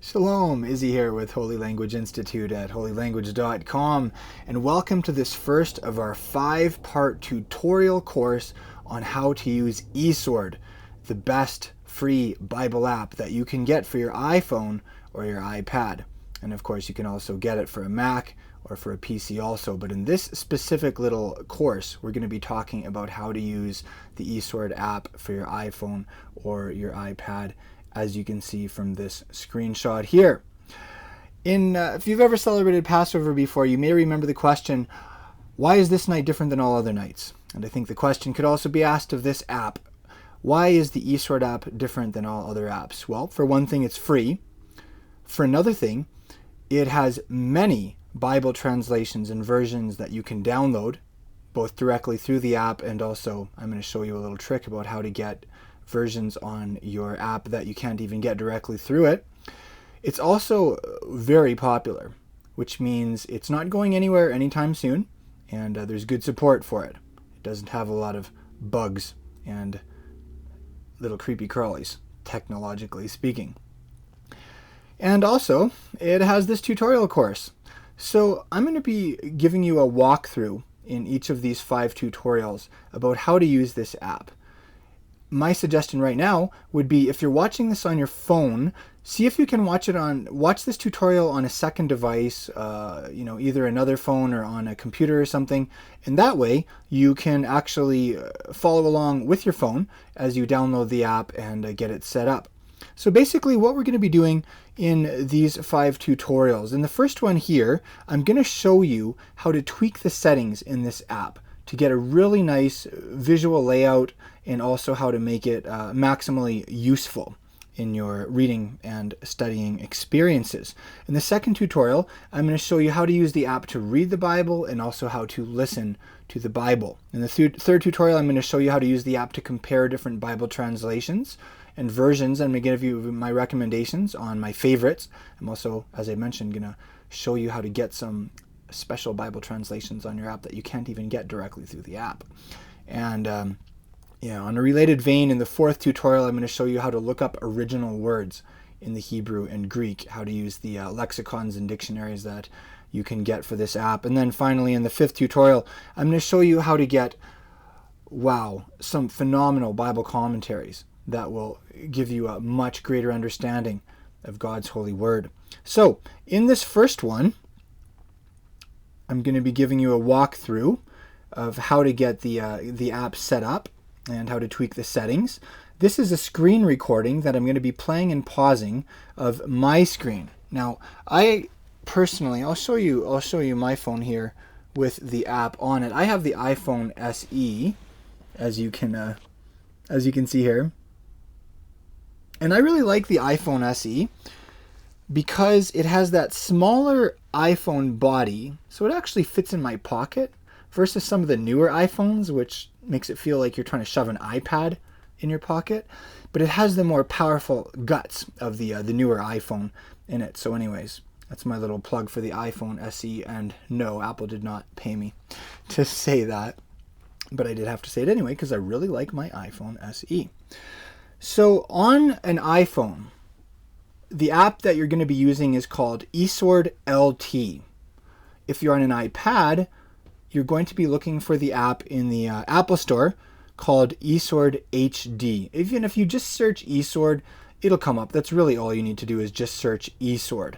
Shalom, Izzy here with Holy Language Institute at holylanguage.com, and welcome to this first of our 5-part tutorial course on how to use eSword, the best free Bible app that you can get for your iPhone or your iPad. And of course you can also get it for a Mac or for a PC also, but in this specific little course we're going to be talking about how to use the eSword app for your iPhone or your iPad, as you can see from this screenshot here. If you've ever celebrated Passover before, you may remember the question, why is this night different than all other nights? And I think the question could also be asked of this app. Why is the eSword app different than all other apps? Well, for one thing, it's free. For another thing, it has many Bible translations and versions that you can download, both directly through the app, and also I'm going to show you a little trick about how to get versions on your app that you can't even get directly through it. It's also very popular, which means it's not going anywhere anytime soon, and there's good support for it. It doesn't have a lot of bugs and little creepy crawlies, technologically speaking. And also, it has this tutorial course. So I'm going to be giving you a walkthrough in each of these 5 tutorials about how to use this app. My suggestion right now would be, if you're watching this on your phone, see if you can watch this tutorial on a second device, either another phone or on a computer or something, and that way you can actually follow along with your phone as you download the app and get it set up. So basically what we're going to be doing in these 5 tutorials, in the first one here, I'm going to show you how to tweak the settings in this app to get a really nice visual layout, and also how to make it maximally useful in your reading and studying experiences. In the second tutorial, I'm going to show you how to use the app to read the Bible and also how to listen to the Bible. In the third tutorial, I'm going to show you how to use the app to compare different Bible translations and versions. I'm going to give you my recommendations on my favorites. I'm also, as I mentioned, going to show you how to get some special Bible translations on your app that you can't even get directly through the app. And on a related vein, in the fourth tutorial, I'm going to show you how to look up original words in the Hebrew and Greek, how to use the lexicons and dictionaries that you can get for this app. And then finally, in the fifth tutorial, I'm going to show you how to get, some phenomenal Bible commentaries that will give you a much greater understanding of God's holy word. So, in this first one, I'm going to be giving you a walkthrough of how to get the app set up and how to tweak the settings. This is a screen recording that I'm going to be playing and pausing of my screen. Now, I'll show you my phone here with the app on it. I have the iPhone SE, as you can see here, and I really like the iPhone SE because it has that smaller iPhone body, so it actually fits in my pocket, versus some of the newer iPhones, which makes it feel like you're trying to shove an iPad in your pocket. But it has the more powerful guts of the newer iPhone in it. So anyways, that's my little plug for the iPhone SE. And no, Apple did not pay me to say that, but I did have to say it anyway because I really like my iPhone SE. So on an iPhone, the app that you're going to be using is called eSword LT. If you're on an iPad, you're going to be looking for the app in the Apple Store called eSword HD. Even if you just search eSword, it'll come up. That's really all you need to do, is just search eSword.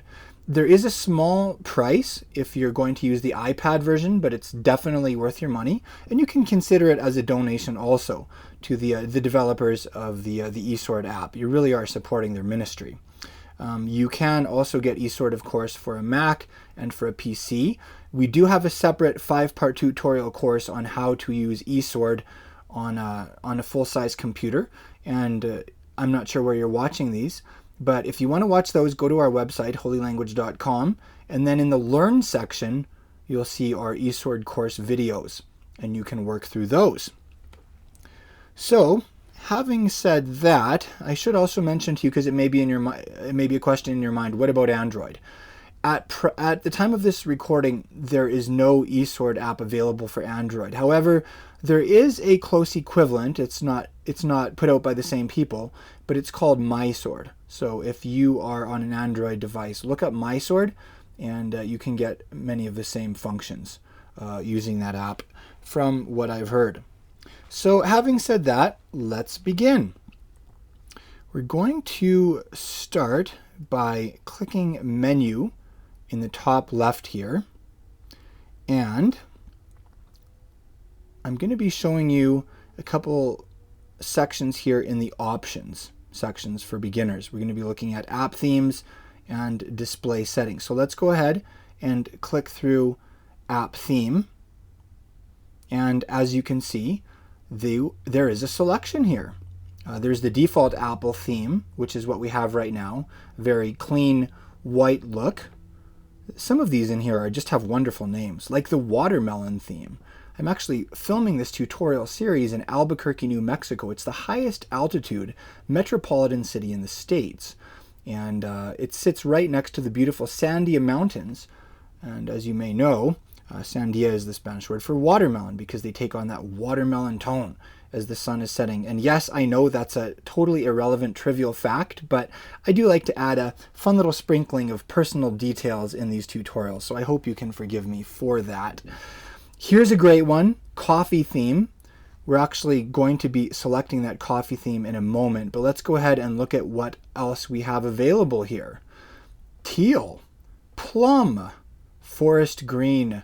There is a small price if you're going to use the iPad version, but it's definitely worth your money, and you can consider it as a donation also to the developers of the eSword app. You really are supporting their ministry. You can also get eSword, of course, for a Mac and for a PC. We do have a separate 5-part tutorial course on how to use eSword on a full-size computer, and I'm not sure where you're watching these, but if you want to watch those, go to our website, holylanguage.com, and then in the Learn section, you'll see our eSword course videos, and you can work through those. So, having said that, I should also mention to you, because it may be a question in your mind, what about Android? At the time of this recording, there is no eSword app available for Android. However, there is a close equivalent. It's not put out by the same people, but it's called MySword. So if you are on an Android device, look up MySword, and you can get many of the same functions using that app from what I've heard. So having said that, let's begin. We're going to start by clicking Menu in the top left here, and I'm going to be showing you a couple sections here in the options sections for beginners. We're going to be looking at app themes and display settings. So let's go ahead and click through app theme, and as you can see, there is a selection here. There's the default Apple theme, which is what we have right now. Very clean white look. Some of these in here just have wonderful names, like the watermelon theme. I'm actually filming this tutorial series in Albuquerque, New Mexico. It's the highest altitude metropolitan city in the States. And it sits right next to the beautiful Sandia Mountains. And as you may know, Sandia is the Spanish word for watermelon because they take on that watermelon tone as the sun is setting. And yes, I know that's a totally irrelevant, trivial fact, but I do like to add a fun little sprinkling of personal details in these tutorials, so I hope you can forgive me for that. Here's a great one, coffee theme. We're actually going to be selecting that coffee theme in a moment, but let's go ahead and look at what else we have available here. Teal, plum, forest green,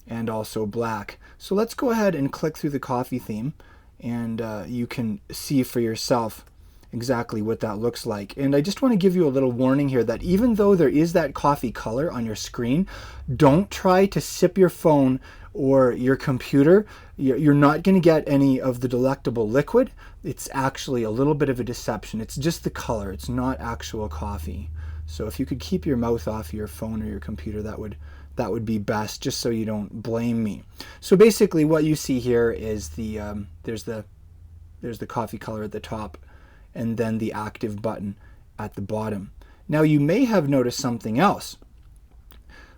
and also black. So let's go ahead and click through the coffee theme, and you can see for yourself exactly what that looks like. And I just want to give you a little warning here that even though there is that coffee color on your screen, don't try to sip your phone or your computer. You're not going to get any of the delectable liquid. It's actually a little bit of a deception. It's just the color. It's not actual coffee. So if you could keep your mouth off your phone or your computer, that would be best, just so you don't blame me. So basically what you see here is there's the coffee color at the top, and then the active button at the bottom. Now you may have noticed something else.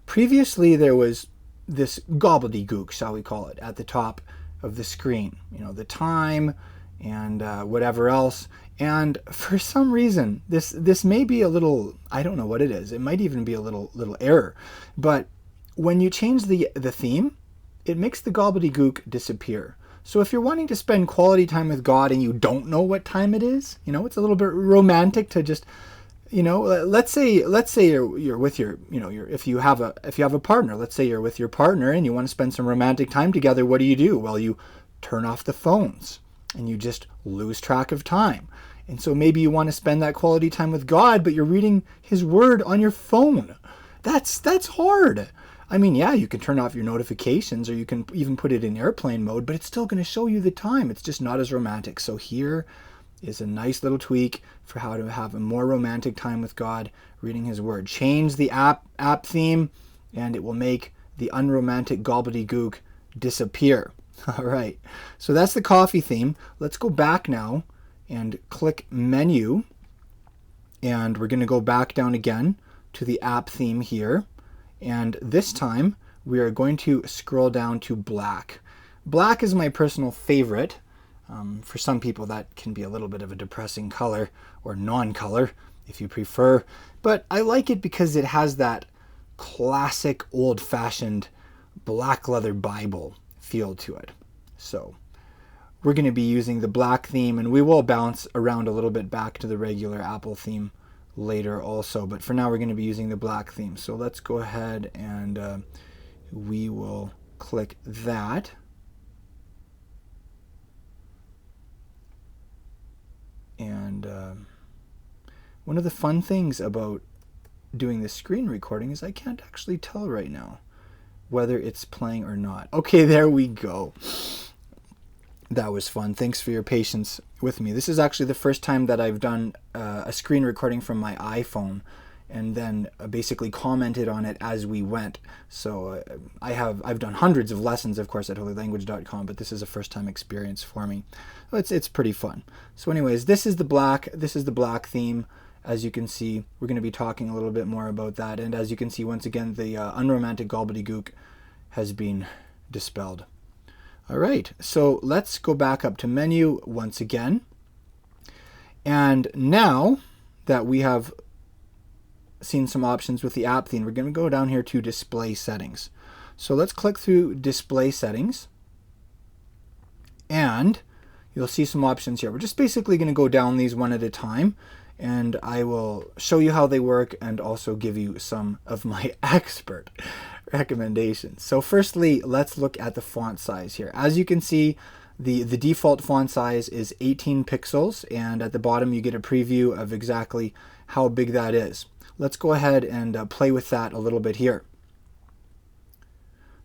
Previously there was this gobbledygook, shall we call it, at the top of the screen. You know, the time and whatever else. And for some reason, this may be a little, I don't know what it is. It might even be a little error. But when you change the theme, it makes the gobbledygook disappear. So if you're wanting to spend quality time with God and you don't know what time it is, you know, it's a little bit romantic to just, you know, let's say you're with your, you know, if you have a partner, let's say you're with your partner and you want to spend some romantic time together, what do? Well, you turn off the phones and you just lose track of time. And so maybe you want to spend that quality time with God, but you're reading His Word on your phone. That's hard. I mean, yeah, you can turn off your notifications, or you can even put it in airplane mode, but it's still going to show you the time. It's just not as romantic. So here is a nice little tweak for how to have a more romantic time with God, reading His Word. Change the app theme, and it will make the unromantic gobbledygook disappear. All right, so that's the coffee theme. Let's go back now and click Menu, and we're going to go back down again to the app theme here. And this time we are going to scroll down to black. Black is my personal favorite. For some people that can be a little bit of a depressing color, or non-color if you prefer. But I like it because it has that classic old-fashioned black leather Bible feel to it. So we're going to be using the black theme, and we will bounce around a little bit back to the regular Apple theme later also, but for now we're going to be using the black theme. So let's go ahead and we will click that. And one of the fun things about doing this screen recording is I can't actually tell right now whether it's playing or not. Okay, there we go. That was fun. Thanks for your patience with me. This is actually the first time that I've done a screen recording from my iPhone and then basically commented on it as we went. So I've done hundreds of lessons, of course, at holylanguage.com, but this is a first-time experience for me. It's pretty fun. So anyways, this is the black theme. As you can see, we're going to be talking a little bit more about that. And as you can see, once again, the unromantic gobbledygook has been dispelled. All right, so let's go back up to Menu once again. And now that we have seen some options with the app theme, we're going to go down here to display settings. So let's click through display settings, and you'll see some options here. We're just basically going to go down these one at a time, and I will show you how they work and also give you some of my expert recommendations. So firstly, let's look at the font size here. As you can see, the default font size is 18 pixels, and at the bottom you get a preview of exactly how big that is. Let's go ahead and play with that a little bit here.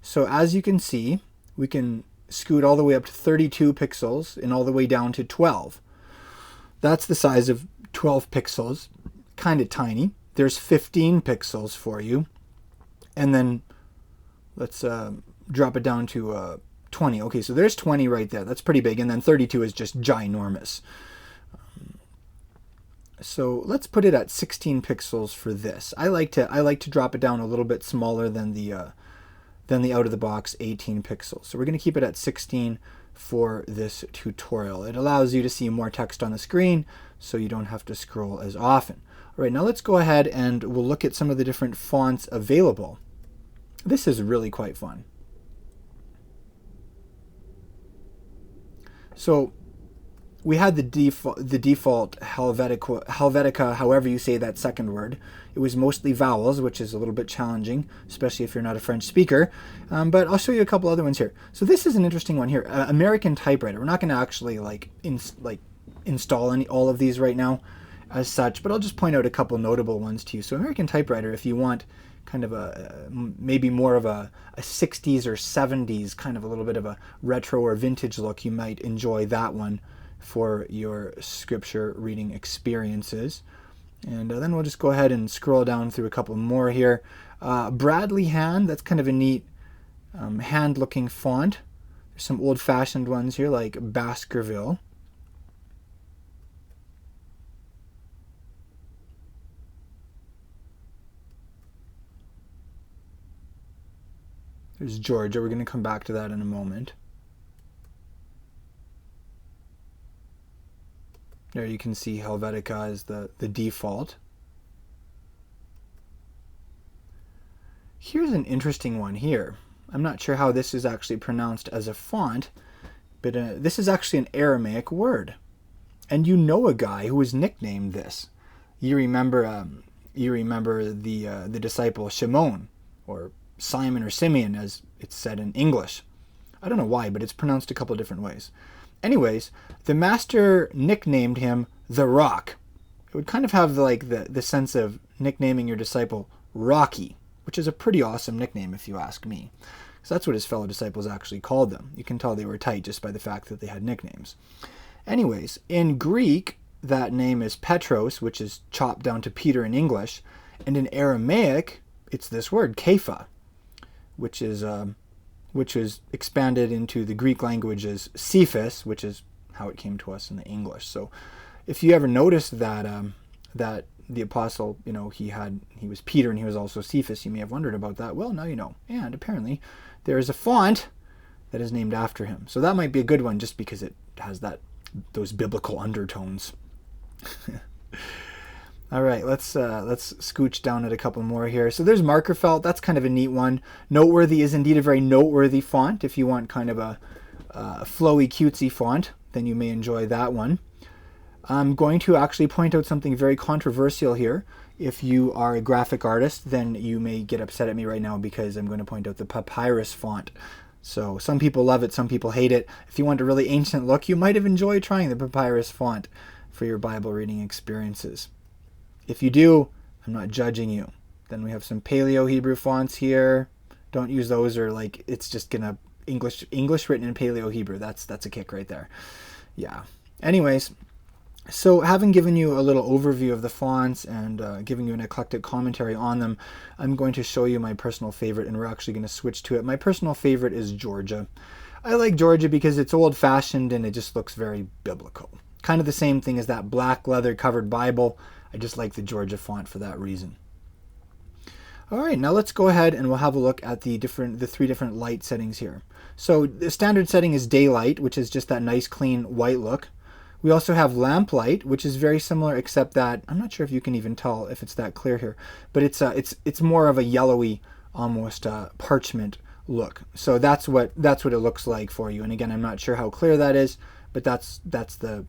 So as you can see, we can scoot all the way up to 32 pixels and all the way down to 12. That's the size of 12 pixels, kind of tiny. There's 15 pixels for you, and then let's drop it down to 20. Okay, so there's 20 right there. That's pretty big, and then 32 is just ginormous. So let's put it at 16 pixels for this. I like to drop it down a little bit smaller than the out of the box 18 pixels. So we're going to keep it at 16 for this tutorial. It allows you to see more text on the screen, so you don't have to scroll as often. All right, now let's go ahead and we'll look at some of the different fonts available. This is really quite fun. So we had the default Helvetica, however you say that second word. It was mostly vowels, which is a little bit challenging, especially if you're not a French speaker. But I'll show you a couple other ones here. So this is an interesting one here, American typewriter. We're not going to actually install all of these right now as such, but I'll just point out a couple notable ones to you. So American typewriter, if you want kind of maybe more of a 60s or 70s, kind of a little bit of a retro or vintage look, you might enjoy that one for your scripture reading experiences. And then we'll just go ahead and scroll down through a couple more here. Bradley Hand, that's kind of a neat hand looking font. There's some old-fashioned ones here like Baskerville. There's Georgia. We're going to come back to that in a moment. There you can see Helvetica is the default. Here's an interesting one here. I'm not sure how this is actually pronounced as a font, but this is actually an Aramaic word. And you know a guy who was nicknamed this. You remember the disciple Shimon, or Simon or Simeon as it's said in English. I don't know why, but it's pronounced a couple different ways. Anyways, the master nicknamed him the Rock. It would kind of have the sense of nicknaming your disciple Rocky, which is a pretty awesome nickname if you ask me. So that's what his fellow disciples actually called them. You can tell they were tight just by the fact that they had nicknames. Anyways, in Greek, that name is Petros, which is chopped down to Peter in English. And in Aramaic, it's this word, Kepha, which is expanded into the Greek language as Cephas, which is how it came to us in the English. So if you ever noticed that that the apostle, he was Peter and he was also Cephas, you may have wondered about that. Well, now you know. And apparently there is a font that is named after him. So that might be a good one just because it has those biblical undertones. All right, let's scooch down at a couple more here. So there's marker felt. That's kind of a neat one. Noteworthy is indeed a very noteworthy font. If you want kind of a flowy, cutesy font, then you may enjoy that one. I'm going to actually point out something very controversial here. If you are a graphic artist, then you may get upset at me right now because I'm going to point out the papyrus font. So some people love it, some people hate it. If you want a really ancient look, you might have enjoyed trying the papyrus font for your Bible reading experiences. If you do, I'm not judging you. Then we have some Paleo Hebrew fonts here. Don't use those, or it's just gonna English written in Paleo Hebrew. That's a kick right there. Yeah. Anyways, so having given you a little overview of the fonts and giving you an eclectic commentary on them, I'm going to show you my personal favorite, and we're actually going to switch to it. My personal favorite is Georgia. I like Georgia because it's old-fashioned and it just looks very biblical. Kind of the same thing as that black leather covered Bible. I just like the Georgia font for that reason. All right, now let's go ahead and we'll have a look at the three different light settings here. So the standard setting is daylight, which is just that nice clean white look. We also have lamplight, which is very similar, except that I'm not sure if you can even tell if it's that clear here, but it's more of a yellowy, almost parchment look. So that's what it looks like for you. And again, I'm not sure how clear that is, but that's the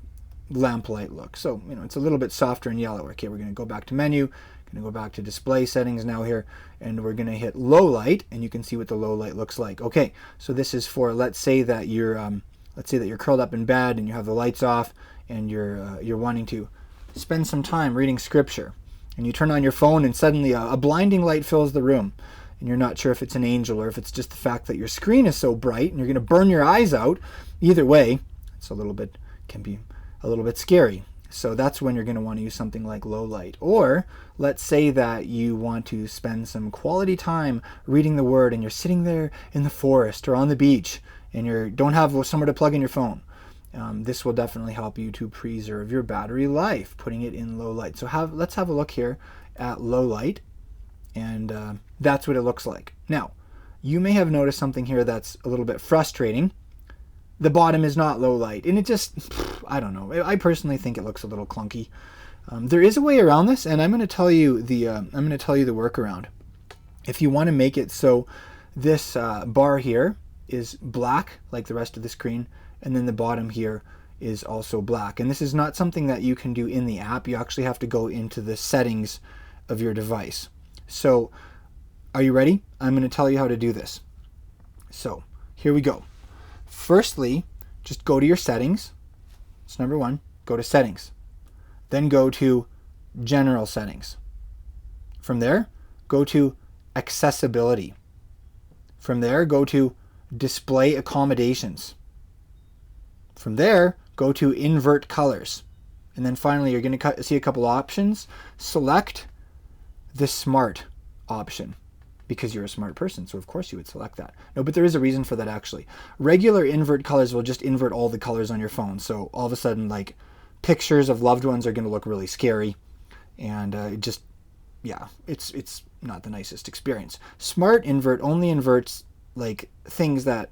lamplight look. So it's a little bit softer and yellow. Okay, we're going to go back to menu, going to go back to display settings now here, and we're going to hit low light, and you can see what the low light looks like. Okay, so this is for, let's say that you're curled up in bed and you have the lights off, and you're wanting to spend some time reading scripture, and you turn on your phone, and suddenly a blinding light fills the room, and you're not sure if it's an angel or if it's just the fact that your screen is so bright and you're going to burn your eyes out. Either way, can be a little bit scary. So that's when you're going to want to use something like low light. Or let's say that you want to spend some quality time reading the Word, and you're sitting there in the forest or on the beach, and you don't have somewhere to plug in your phone. This will definitely help you to preserve your battery life, putting it in low light. So let's have a look here at low light, and that's what it looks like. Now, you may have noticed something here that's a little bit frustrating. The bottom is not low light, and it just, I don't know. I personally think it looks a little clunky. There is a way around this, and I'm going to tell you the workaround. If you want to make it so this bar here is black like the rest of the screen, and then the bottom here is also black. And this is not something that you can do in the app. You actually have to go into the settings of your device. So, are you ready? I'm going to tell you how to do this. So, here we go. Firstly, just go to your settings. It's number one. Go to settings. Then go to general settings. From there, go to accessibility. From there, go to display accommodations. From there, go to invert colors. And then finally, you're going to see a couple options. Select the smart option, because you're a smart person, so of course you would select that. No, but there is a reason for that actually. Regular invert colors will just invert all the colors on your phone, so all of a sudden, like, pictures of loved ones are going to look really scary, and it's not the nicest experience. Smart invert only inverts like things that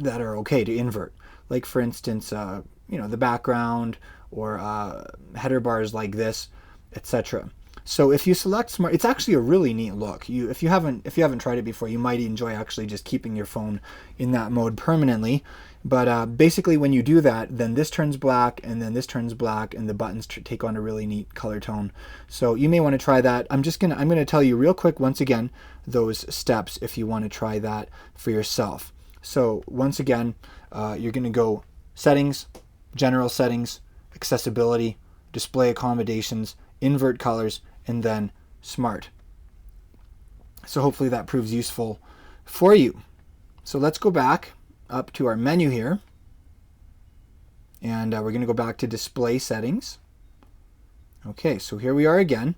are okay to invert, like for instance, the background or header bars like this, etc. So if you select smart, it's actually a really neat look. If you haven't tried it before, you might enjoy actually just keeping your phone in that mode permanently. But basically, when you do that, then this turns black, and then this turns black, and the buttons take on a really neat color tone. So you may want to try that. I'm going to tell you real quick once again those steps if you want to try that for yourself. So once again, you're going to go settings, general settings, accessibility, display accommodations, invert colors, and then smart. So hopefully that proves useful for you. So let's go back up to our menu here, and we're going to go back to display settings. Okay, so here we are again.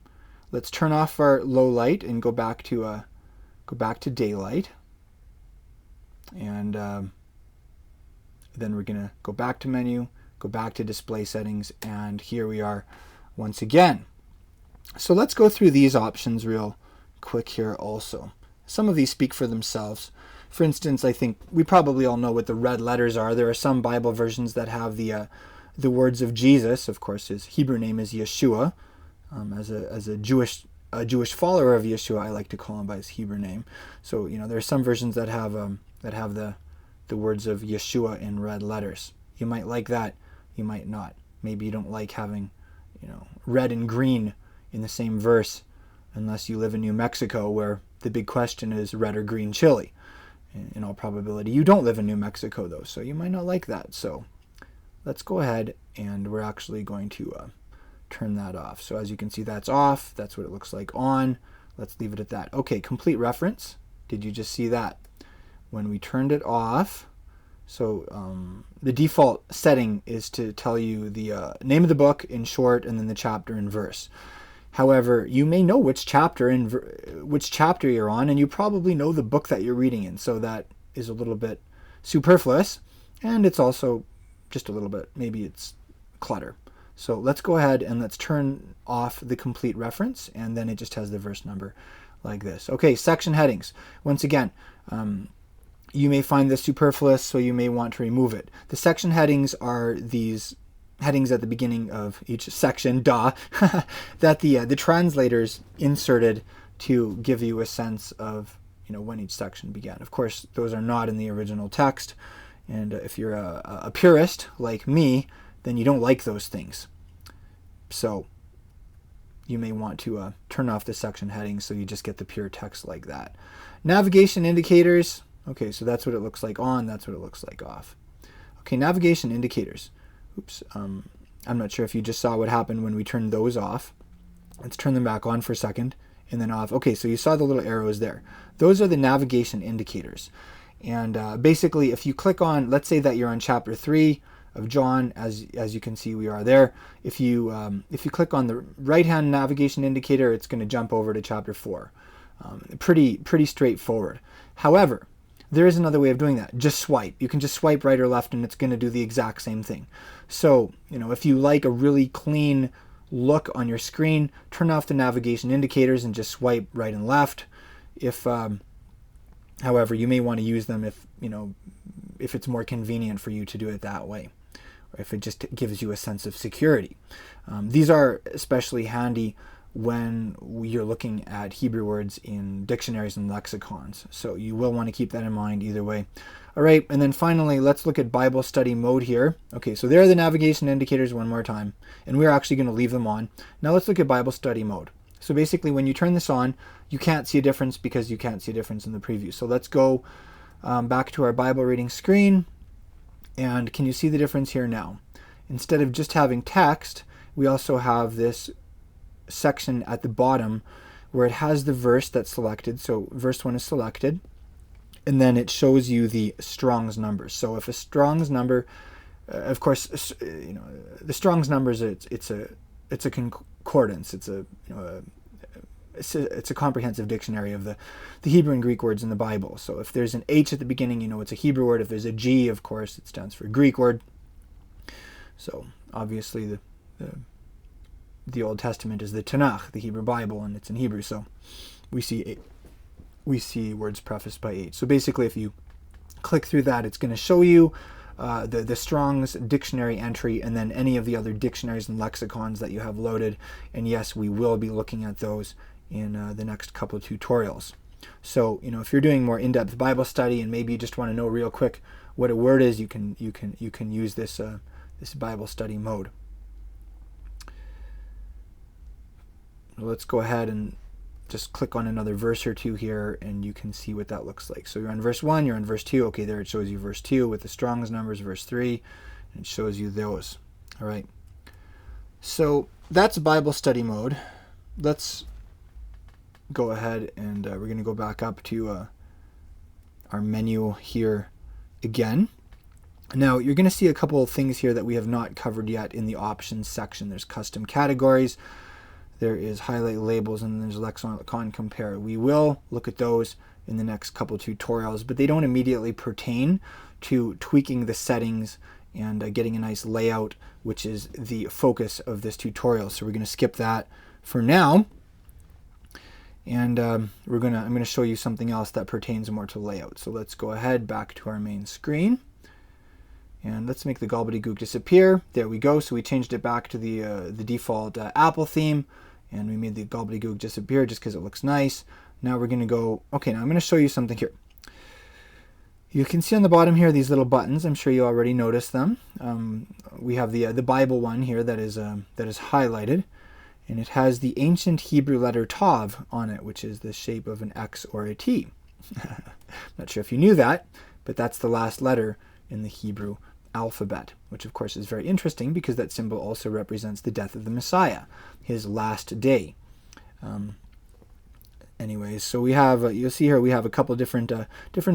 Let's turn off our low light and go back to daylight, and then we're going to go back to menu, go back to display settings, and here we are once again. So let's go through these options real quick here also. Some of these speak for themselves. For instance, I think we probably all know what the red letters are. There are some Bible versions that have the words of Jesus. Of course, his Hebrew name is Yeshua. As a Jewish follower of Yeshua, I like to call him by his Hebrew name. So there are some versions that have the words of Yeshua in red letters. You might like that. You might not. Maybe you don't like having red and green in the same verse, unless you live in New Mexico, where the big question is red or green chili. In all probability, you don't live in New Mexico, though, so you might not like that. So let's go ahead, and we're actually going to turn that off. So as you can see, that's off. That's what it looks like on. Let's leave it at that. Okay, complete reference. Did you just see that? When we turned it off, so the default setting is to tell you the name of the book in short, and then the chapter and verse. However, you may know which chapter you're on, and you probably know the book that you're reading in, so that is a little bit superfluous, and it's also just a little bit, maybe it's clutter. So let's go ahead and let's turn off the complete reference, and then it just has the verse number like this. Okay, section headings. Once again, you may find this superfluous, so you may want to remove it. The section headings are these headings at the beginning of each section, that the translators inserted to give you a sense of when each section began. Of course, those are not in the original text, and if you're a purist like me, then you don't like those things. So you may want to turn off the section headings so you just get the pure text like that. Navigation indicators. Okay, so that's what it looks like on, that's what it looks like off. Okay, navigation indicators. Oops, I'm not sure if you just saw what happened when we turned those off. Let's turn them back on for a second and then off. Okay, so you saw the little arrows there. Those are the navigation indicators. And basically, if you click on, let's say that you're on chapter 3 of John, as you can see we are there. If you click on the right-hand navigation indicator, it's going to jump over to chapter 4. Pretty straightforward. However, there is another way of doing that. Just swipe. You can just swipe right or left and it's going to do the exact same thing. So, if you like a really clean look on your screen, turn off the navigation indicators and just swipe right and left. However, you may want to use them if it's more convenient for you to do it that way, or if it just gives you a sense of security. These are especially handy when you're looking at Hebrew words in dictionaries and lexicons. So you will want to keep that in mind either way. All right, and then finally, let's look at Bible study mode here. Okay, so there are the navigation indicators one more time, and we're actually going to leave them on. Now let's look at Bible study mode. So basically, when you turn this on, you can't see a difference because you can't see a difference in the preview. So let's go back to our Bible reading screen, and can you see the difference here now? Instead of just having text, we also have this section at the bottom where it has the verse that's selected. So verse 1 is selected, and then it shows you the Strong's numbers. So if a Strong's number, of course, the Strong's numbers, it's a concordance. It's a comprehensive dictionary of the Hebrew and Greek words in the Bible. So if there's an H at the beginning, it's a Hebrew word. If there's a G, of course, it stands for a Greek word. So obviously the Old Testament is the Tanakh, the Hebrew Bible, and it's in Hebrew. So we see words prefaced by H. So basically, if you click through that, it's going to show you the Strong's dictionary entry and then any of the other dictionaries and lexicons that you have loaded. And yes, we will be looking at those in the next couple of tutorials. So if you're doing more in-depth Bible study and maybe you just want to know real quick what a word is, you can use this Bible study mode. Let's go ahead and just click on another verse or two here and you can see what that looks like. So you're on verse 1, you're on verse 2. Okay, there it shows you verse 2 with the Strong's numbers, verse 3, and it shows you those. All right. So that's Bible study mode. Let's go ahead and we're going to go back up to our menu here again. Now, you're going to see a couple of things here that we have not covered yet in the options section. There's custom categories. There is highlight labels, and then there's lexicon compare. We will look at those in the next couple tutorials, but they don't immediately pertain to tweaking the settings and getting a nice layout, which is the focus of this tutorial. So we're going to skip that for now, and I'm going to show you something else that pertains more to layout. So let's go ahead back to our main screen. And let's make the gobbledygook disappear. There we go. So we changed it back to the default Apple theme, and we made the gobbledygook disappear just because it looks nice. Now we're going to go, okay, now I'm going to show you something here. You can see on the bottom here these little buttons. I'm sure you already noticed them. We have the Bible one here that is highlighted, and it has the ancient Hebrew letter Tav on it, which is the shape of an X or a T. Not sure if you knew that, but that's the last letter in the Hebrew alphabet, which of course is very interesting because that symbol also represents the death of the Messiah, his last day. Anyways, so we have, you'll see here we have a couple different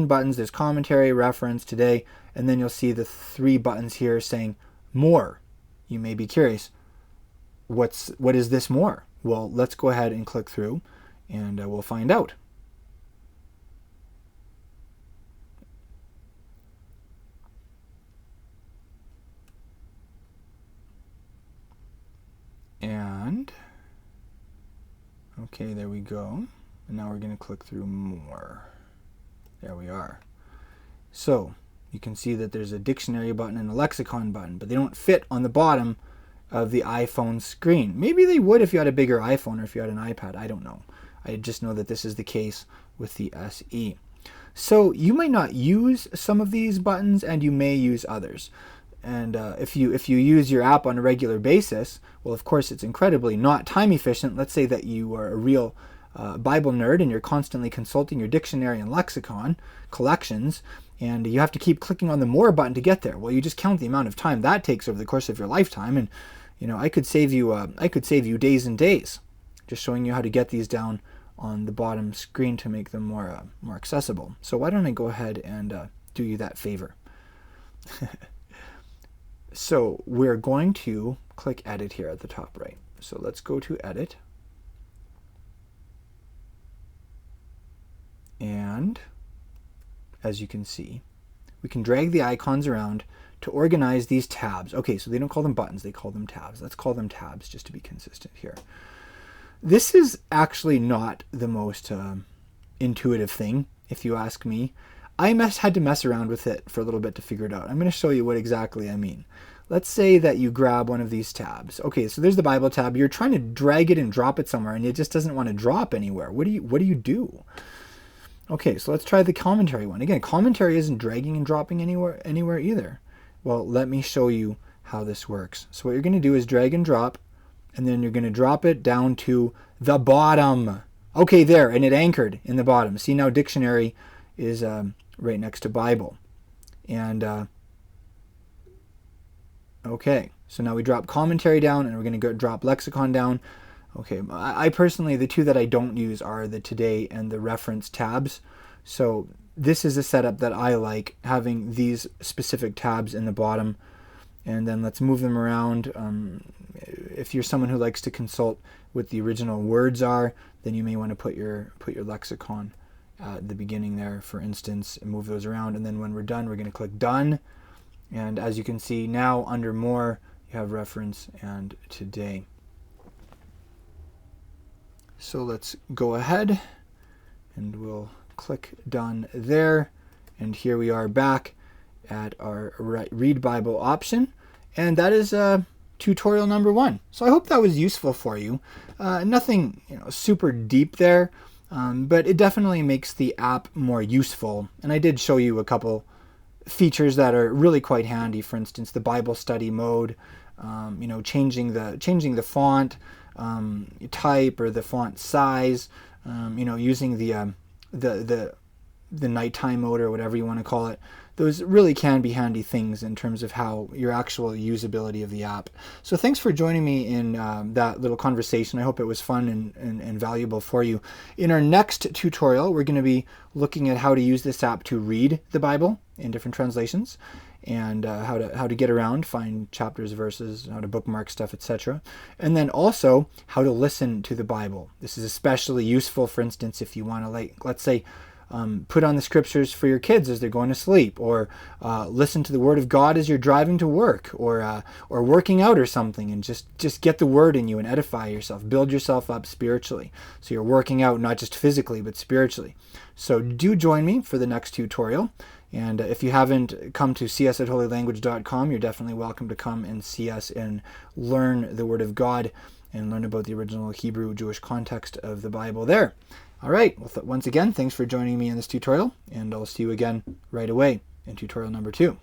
buttons. There's commentary, reference, today, and then you'll see the 3 buttons here saying more. You may be curious, what is this more? Well, let's go ahead and click through and we'll find out. And okay, there we go. And now we're going to click through more. There we are. So you can see that there's a dictionary button and a lexicon button, but they don't fit on the bottom of the iPhone screen. Maybe they would if you had a bigger iPhone or if you had an iPad. I don't know. I just know that this is the case with the SE. So you might not use some of these buttons and you may use others. And if you use your app on a regular basis, well, of course, it's incredibly not time efficient. Let's say that you are a real Bible nerd and you're constantly consulting your dictionary and lexicon collections, and you have to keep clicking on the more button to get there. Well, you just count the amount of time that takes over the course of your lifetime, and I could save you days and days just showing you how to get these down on the bottom screen to make them more accessible. So why don't I go ahead and do you that favor? So we're going to click Edit here at the top right. So let's go to Edit. And as you can see, we can drag the icons around to organize these tabs. Okay, so they don't call them buttons, they call them tabs. Let's call them tabs just to be consistent here. This is actually not the most intuitive thing, if you ask me. I had to mess around with it for a little bit to figure it out. I'm going to show you what exactly I mean. Let's say that you grab one of these tabs. Okay, so there's the Bible tab. You're trying to drag it and drop it somewhere, and it just doesn't want to drop anywhere. What do you do? Okay, so let's try the commentary one. Again, commentary isn't dragging and dropping anywhere either. Well, let me show you how this works. So what you're going to do is drag and drop, and then you're going to drop it down to the bottom. Okay, there, and it anchored in the bottom. See, now dictionary is right next to Bible. And okay, so now we drop commentary down, and we're going to drop lexicon down. Okay, I personally, the two that I don't use are the today and the reference tabs. So this is a setup that I like, having these specific tabs in the bottom. And then let's move them around. If you're someone who likes to consult what the original words are, then you may want to put your lexicon at the beginning there, for instance, and move those around. And then when we're done, we're going to click Done. And as you can see now, under More, you have reference and today. So let's go ahead and we'll click Done there. And here we are back at our Read Bible option. And that is tutorial number 1. So I hope that was useful for you. Nothing super deep there, but it definitely makes the app more useful. And I did show you a couple features that are really quite handy. For instance, the Bible study mode, changing the font type or the font size, using the nighttime mode or whatever you want to call it. Those really can be handy things in terms of how your actual usability of the app. So thanks for joining me in that little conversation. I hope it was fun and valuable for you. In our next tutorial, we're going to be looking at how to use this app to read the Bible in different translations, and how to get around, find chapters, verses, how to bookmark stuff, etc. And then also how to listen to the Bible. This is especially useful, for instance, if you want to, let's say, put on the scriptures for your kids as they're going to sleep, or listen to the Word of God as you're driving to work, or working out or something, and just get the Word in you and edify yourself, build yourself up spiritually. So you're working out not just physically, but spiritually. So do join me for the next tutorial. And if you haven't come to see us at holylanguage.com, you're definitely welcome to come and see us and learn the Word of God and learn about the original Hebrew Jewish context of the Bible there. All right, well, once again, thanks for joining me in this tutorial, and I'll see you again right away in tutorial number 2.